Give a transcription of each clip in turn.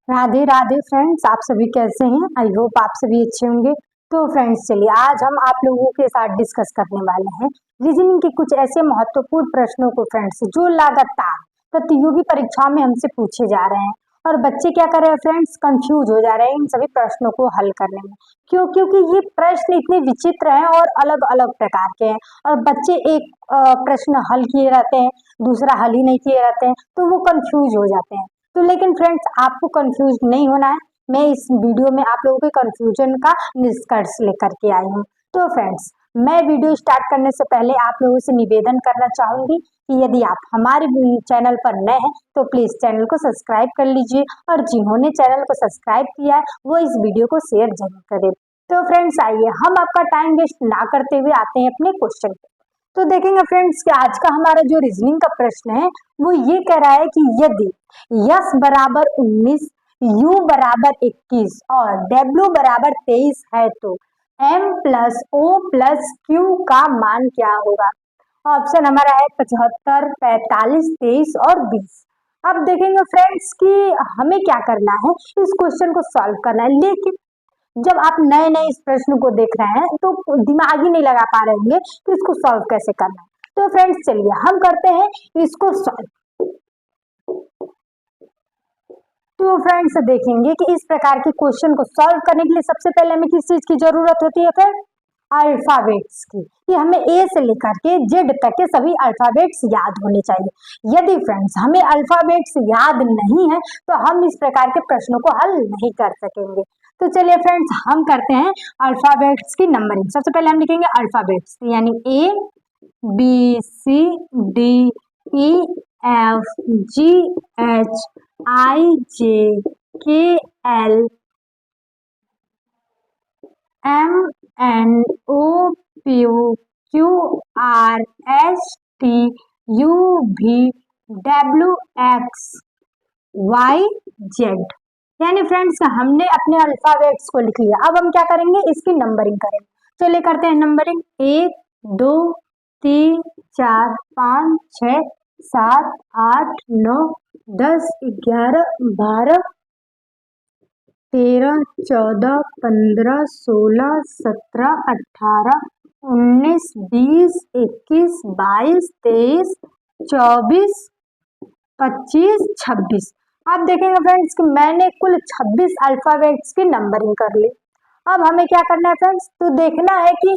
Radhe Radhe friends, आप सभी कैसे हैं। आई होप आप सभी अच्छे होंगे। तो फ्रेंड्स चलिए आज हम आप लोगों के साथ डिस्कस करने वाले हैं रीजनिंग के कुछ ऐसे महत्वपूर्ण प्रश्नों को फ्रेंड्स जो लगातार प्रतियोगी परीक्षा में हमसे पूछे जा रहे हैं और बच्चे क्या कर रहे हैं फ्रेंड्स, कंफ्यूज हो जा रहे हैं इन सभी प्रश्नों को हल करने में। क्योंकि ये प्रश्न इतने विचित्र हैं और अलग अलग प्रकार के हैं और बच्चे एक प्रश्न हल किए रहते हैं, दूसरा हल ही नहीं किए रहते हैं, तो वो कंफ्यूज हो जाते हैं। तो लेकिन फ्रेंड्स आपको कंफ्यूज नहीं होना है। मैं इस वीडियो में आप लोगों के कंफ्यूजन का निष्कर्ष लेकर के आई हूँ। तो फ्रेंड्स मैं वीडियो स्टार्ट करने से पहले आप लोगों से निवेदन करना चाहूंगी कि यदि आप हमारे चैनल पर नए हैं तो प्लीज चैनल को सब्सक्राइब कर लीजिए और जिन्होंने चैनल को सब्सक्राइब किया है वो इस वीडियो को शेयर जरूर करें। तो फ्रेंड्स आइए हम आपका टाइम वेस्ट ना करते हुए आते हैं अपने क्वेश्चन पे। तो देखेंगे फ्रेंड्स कि आज का हमारा जो रीजनिंग का प्रश्न है वो ये कह रहा है कि यदि यस बराबर 19, यू बराबर 21 और डब्ल्यू बराबर 23 है तो M plus O plus Q का मान क्या होगा। ऑप्शन हमारा है 75, 45, 23 और 20। अब देखेंगे फ्रेंड्स कि हमें क्या करना है, इस क्वेश्चन को सॉल्व करना है। लेकिन जब आप नए नए इस प्रश्न को देख रहे हैं तो दिमाग ही नहीं लगा पा रहे होंगे कि इसको सॉल्व कैसे करना है। तो फ्रेंड्स चलिए हम करते हैं इसको सॉल्व। तो फ्रेंड्स देखेंगे कि इस प्रकार के क्वेश्चन को सॉल्व करने के लिए सबसे पहले हमें किस चीज की जरूरत होती है फ्रेंड, अल्फाबेट्स की। कि हमें ए से लेकर के जेड तक के सभी अल्फाबेट्स याद होने चाहिए। यदि फ्रेंड्स हमें अल्फाबेट्स याद नहीं है तो हम इस प्रकार के प्रश्नों को हल नहीं कर सकेंगे। तो चलिए फ्रेंड्स हम करते हैं अल्फाबेट्स की नंबरिंग। सबसे पहले हम लिखेंगे अल्फाबेट्स, यानी A B C D E F G H I J K L M N O P Q R S T U V W X Y Z. यानी फ्रेंड्स हमने अपने अल्फाबेट्स को लिख लिया। अब हम क्या करेंगे, इसकी नंबरिंग करेंगे। चलिए करते हैं नंबरिंग। 1 2 3 4 5 6 7 8 9 10 11 12 13 14 15 16 17 18 19 20 21 22 23 24 25 26। आप देखेंगे फ्रेंड्स कि मैंने कुल 26 अल्फाबेट्स की नंबरिंग कर ली। अब हमें क्या करना है फ्रेंड्स, तो देखना है कि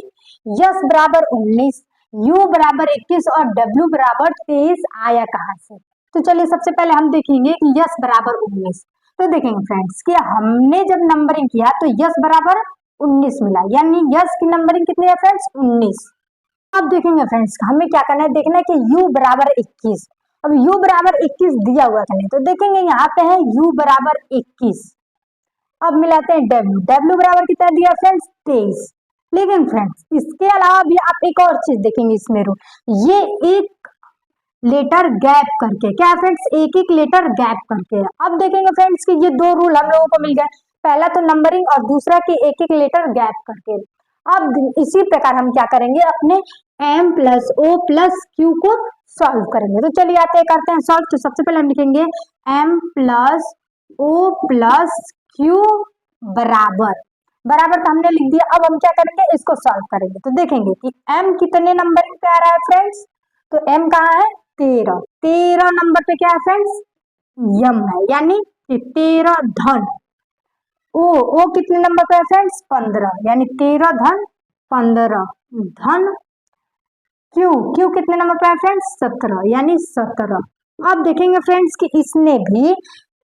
यस बराबर 19, यू बराबर 21 और डब्ल्यू बराबर 23 आया कहां से। तो चलिए सबसे पहले हम देखेंगे कि यस बराबर 19। तो देखेंगे फ्रेंड्स कि हमने जब नंबरिंग किया तो यस बराबर 19 मिला, यानी यस की नंबरिंग कितनी है फ्रेंड्स, 19। अब देखेंगे फ्रेंड्स हमें क्या करना है, देखना है कि u बराबर 21। अब u बराबर 21 दिया हुआ था नहीं, तो देखेंगे यहाँ पे है u बराबर 21। अब मिलाते हैं w, w बराबर कितना दिया फ्रेंड्स, 23। लेकिन फ्रेंड्स इसके अलावा भी आप एक और चीज देखेंगे इसमें रूल, ये एक लेटर गैप करके, क्या फ्रेंड्स, एक एक लेटर गैप करके। अब देखेंगे फ्रेंड्स कि ये दो रूल हम लोगों को मिल गए, पहला तो नंबरिंग और दूसरा कि एक एक लेटर गैप करके। अब इसी प्रकार हम क्या करेंगे, अपने m plus O plus Q को सॉल्व करेंगे। तो चलिए आते करते हैं सॉल्व। तो सबसे पहले हम लिखेंगे m plus O plus Q बराबर, बराबर तो हमने लिख दिया। अब हम क्या करेंगे, इसको सॉल्व करेंगे। तो देखेंगे कि m कितने नंबर पे आ रहा है फ्रेंड्स, तो m कहाँ है, 13। 13 नंबर पे क्या है फ्रेंड्स, यम है, यानी कि 13 धन ओ कितने नंबर पे है फ्रेंड्स, 15, यानी 13 धन 15 धन क्यू कितने नंबर पे है फ्रेंड्स, 17, यानी 17। अब देखेंगे फ्रेंड्स कि इसने भी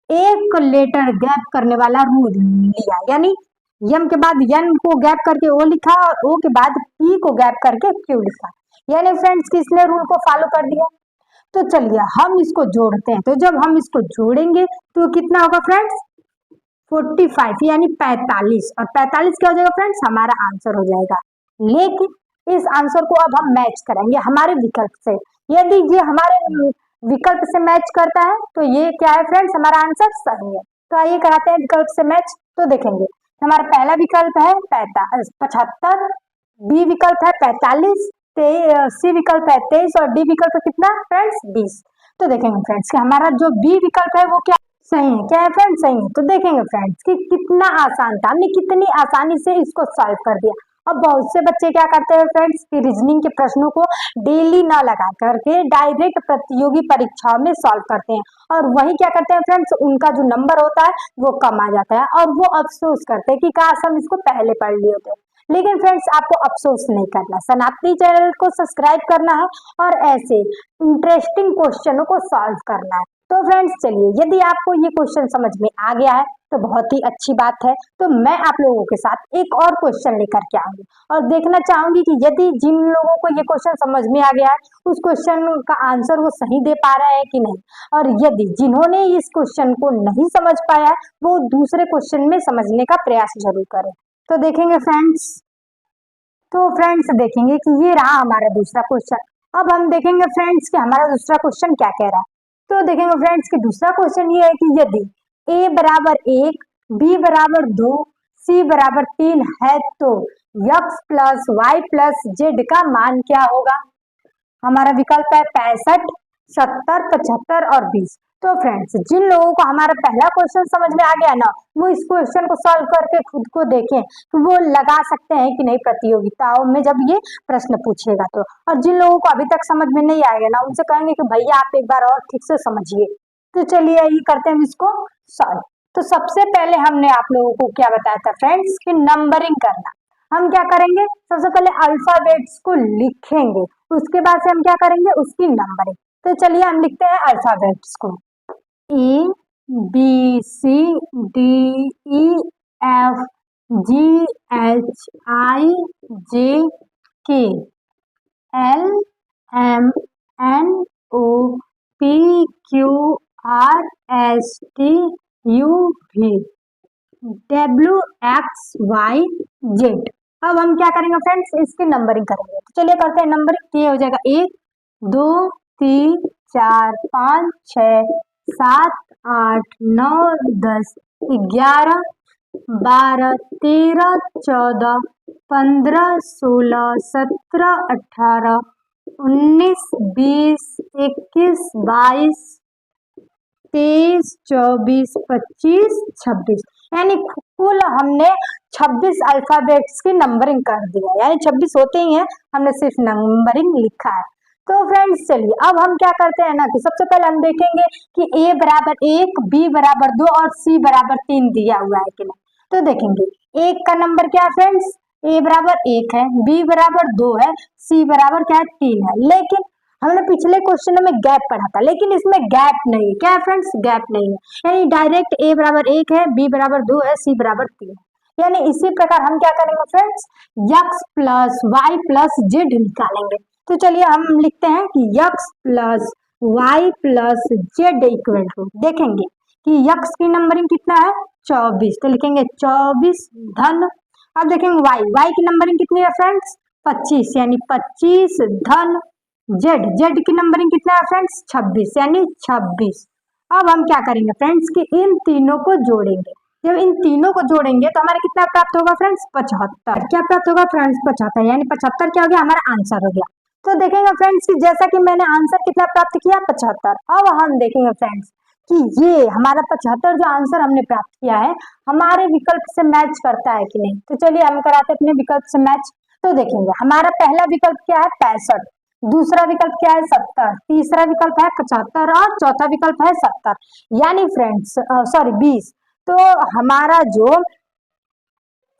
एक लेटर गैप करने वाला रूल लिया, यानी यम के बाद यन को गैप करके ओ लिखा और ओ के बाद पी को गैप करके क्यू लिखा, यानी फ्रेंड्स किसने रूल को फॉलो कर दिया। तो चलिए हम इसको जोड़ते हैं। तो जब हम इसको जोड़ेंगे तो कितना होगा फ्रेंड्स, 45, यानी 45, और 45 क्या हो जाएगा फ्रेंड्स, हमारा आंसर हो जाएगा। लेकिन इस आंसर को अब हम मैच करेंगे हमारे विकल्प से। यदि ये हमारे विकल्प से मैच करता है तो ये क्या है फ्रेंड्स, हमारा आंसर सही है। तो आइए कराते हैं विकल्प से मैच। तो देखेंगे हमारा पहला विकल्प है 75, बी विकल्प है 45, सी विकल्प है 23 और डी विकल्प कितना फ्रेंड्स, 20। तो देखेंगे फ्रेंड्स कि हमारा जो बी विकल्प है वो क्या सही है। क्या है फ्रेंड्स? सही है। तो देखेंगे फ्रेंड्स कि कितना आसान था, हमने कितनी आसानी से इसको सॉल्व कर दिया। अब बहुत से बच्चे क्या करते हैं फ्रेंड्स कि रीजनिंग के प्रश्नों को डेली ना लगा करके डायरेक्ट प्रतियोगी परीक्षाओं में सॉल्व करते हैं और वही क्या करते हैं फ्रेंड्स, उनका जो नंबर होता है वो कम आ जाता है और वो अफसोस करते हैं कि काश हम इसको पहले पढ़ लिए होते। लेकिन फ्रेंड्स आपको अफसोस नहीं करना, सनातनी चैनल को सब्सक्राइब करना है और ऐसे इंटरेस्टिंग क्वेश्चनों को सॉल्व करना है। तो फ्रेंड्स चलिए, यदि आपको ये क्वेश्चन समझ में आ गया है तो बहुत ही अच्छी बात है। तो मैं आप लोगों के साथ एक और क्वेश्चन लेकर के आऊंगी और देखना चाहूंगी कि यदि जिन लोगों को ये क्वेश्चन समझ में आ गया है उस क्वेश्चन का आंसर वो सही दे पा रहे हैं कि नहीं, और यदि जिन्होंने इस क्वेश्चन को नहीं समझ पाया है वो दूसरे क्वेश्चन में समझने का प्रयास जरूर करें। तो देखेंगे फ्रेंड्स, देखेंगे कि ये रहा हमारा दूसरा क्वेश्चन। अब हम देखेंगे फ्रेंड्स कि हमारा दूसरा क्वेश्चन क्या कह रहा है। तो देखेंगे फ्रेंड्स कि दूसरा क्वेश्चन ये है कि यदि a बराबर 1, b बराबर 2, c बराबर 3 है तो x plus Y plus Z का मान क्या होगा। हमारा विकल्प है 65, 70, 75 और 20। तो फ्रेंड्स जिन लोगों को हमारा पहला क्वेश्चन समझ में आ गया ना, वो इस क्वेश्चन को सॉल्व करके खुद को देखें कि वो लगा सकते हैं कि नहीं प्रतियोगिताओं में जब ये प्रश्न पूछेगा तो। और जिन लोगों को अभी तक समझ में नहीं आएगा ना, उनसे कहेंगे कि भैया आप एक बार और ठीक से समझिए। तो चलिए ये करते हैं इसको सॉल्व। तो सबसे पहले हमने आप लोगों को क्या बताया था फ्रेंड्स कि नंबरिंग करना। हम क्या करेंगे, सबसे पहले अल्फाबेट्स को लिखेंगे, उसके बाद से हम क्या करेंगे उसकी नंबरिंग। तो चलिए हम लिखते हैं अल्फाबेट्स को। A B C D E F G H I J K L M N O P Q R S T U V W X Y Z. अब हम क्या करेंगे फ्रेंड्स, इसकी नंबरिंग करेंगे। तो चलिए करते हैं नंबरिंग। ये हो जाएगा 1 2 3 4 5 6 7 8 9 10 11 12 13 14 15 16 17 18 19 20 21 22 23 24 25 26, यानी कुल हमने 26 अल्फाबेट्स की नंबरिंग कर दी है, यानी 26 होते ही हैं, हमने सिर्फ नंबरिंग लिखा है। तो फ्रेंड्स चलिए अब हम क्या करते हैं ना कि सबसे पहले हम देखेंगे कि a बराबर 1, b बराबर 2 और c बराबर 3 दिया हुआ है कि नहीं। तो देखेंगे एक का नंबर क्या है फ्रेंड्स, a बराबर 1 है, b बराबर 2 है, c बराबर क्या है 3 है। लेकिन हमने पिछले क्वेश्चन में गैप पढ़ा था, लेकिन इसमें गैप नहीं है। क्या है फ्रेंड्स, गैप नहीं है, यानी डायरेक्ट a बराबर 1 है, b बराबर 2 है, c बराबर 3 है। यानी इसी प्रकार हम क्या करेंगे friends, x plus Y plus Z निकालेंगे। तो चलिए हम लिखते हैं कि x plus Y plus Z equal to, देखेंगे कि x की नंबरिंग कितना है 24, तो लिखेंगे 24 धन। अब देखेंगे y की नंबरिंग कितनी है फ्रेंड्स 25, यानी 25 धन जेड की नंबरिंग कितना है फ्रेंड्स 26, यानी 26। अब हम क्या करेंगे फ्रेंड्स कि इन तीनों को जोड़ेंगे। जब इन तीनों को जोड़ेंगे तो हमारा कितना प्राप्त होगा फ्रेंड्स 75। क्या प्राप्त होगा फ्रेंड्स 75, यानी 75 क्या हो गया, हमारा आंसर हो गया। तो देखेंगे फ्रेंड्स कि जैसा कि मैंने आंसर कितना प्राप्त किया 75। अब हम देखेंगे फ्रेंड्स कि ये हमारा 75 जो आंसर हमने प्राप्त किया है हमारे विकल्प से मैच करता है कि नहीं। तो चलिए हम कराते हैं अपने विकल्प से मैच। तो देखेंगे हमारा पहला विकल्प क्या है 65, दूसरा विकल्प क्या है 70, तीसरा विकल्प है 75 और चौथा विकल्प है 70, यानी फ्रेंड्स सॉरी 20। तो हमारा जो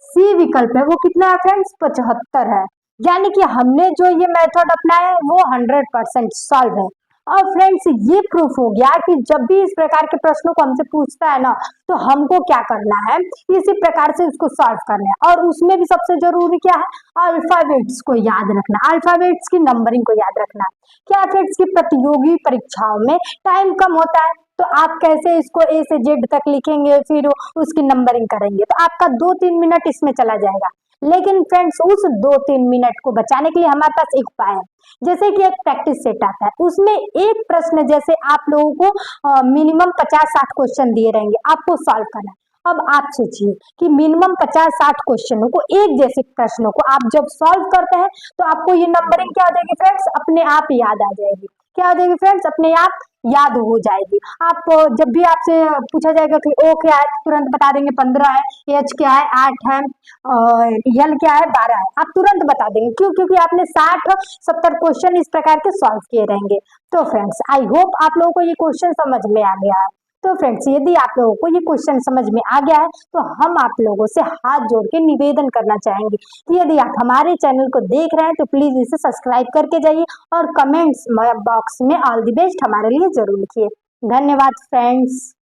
सी विकल्प है वो कितना है फ्रेंड्स 75 है, यानी कि हमने जो ये मेथड अपनाया है वो 100% सॉल्व है। और फ्रेंड्स ये प्रूफ हो गया कि जब भी इस प्रकार के प्रश्नों को हमसे पूछता है ना तो हमको क्या करना है, इसी प्रकार से उसको सॉल्व करना है। और उसमें भी सबसे जरूरी क्या है, अल्फाबेट्स को याद रखना, अल्फाबेट्स की नंबरिंग को याद रखना। क्या फ्रेंड्स की प्रतियोगी परीक्षाओं में टाइम कम होता है तो आप कैसे इसको ए से जेड तक लिखेंगे फिर उसकी नंबरिंग करेंगे, तो आपका 2-3 मिनट इसमें चला जाएगा। लेकिन फ्रेंड्स उस 2-3 मिनट को बचाने के लिए हमारे पास एक उपाय है, जैसे कि एक प्रैक्टिस सेट आता है, उसमें एक प्रश्न जैसे आप लोगों को मिनिमम 50-60 क्वेश्चन दिए रहेंगे, आपको सॉल्व करना है। अब आप सोचिए कि मिनिमम 50-60 क्वेश्चनों को, एक जैसे प्रश्नों को आप जब सॉल्व करते हैं तो आपको ये नंबरिंग क्या हो जाएगी फ्रेंड्स, अपने आप याद आ जाएगी। क्या हो जाएगी फ्रेंड्स, अपने आप याद हो जाएगी। आप जब भी आपसे पूछा जाएगा कि ओ क्या है, तुरंत बता देंगे 15 है, एच क्या है 8 है, यल क्या है 12 है, आप तुरंत बता देंगे। क्यों? क्योंकि आपने 60-70 क्वेश्चन इस प्रकार के सॉल्व किए रहेंगे। तो फ्रेंड्स आई होप आप लोगों को ये क्वेश्चन समझ में आ गया है। तो फ्रेंड्स यदि आप लोगों को ये क्वेश्चन समझ में आ गया है तो हम आप लोगों से हाथ जोड़ के निवेदन करना चाहेंगे कि यदि आप हमारे चैनल को देख रहे हैं तो प्लीज इसे सब्सक्राइब करके जाइए और कमेंट्स बॉक्स में ऑल द बेस्ट हमारे लिए जरूर लिखिए। धन्यवाद फ्रेंड्स।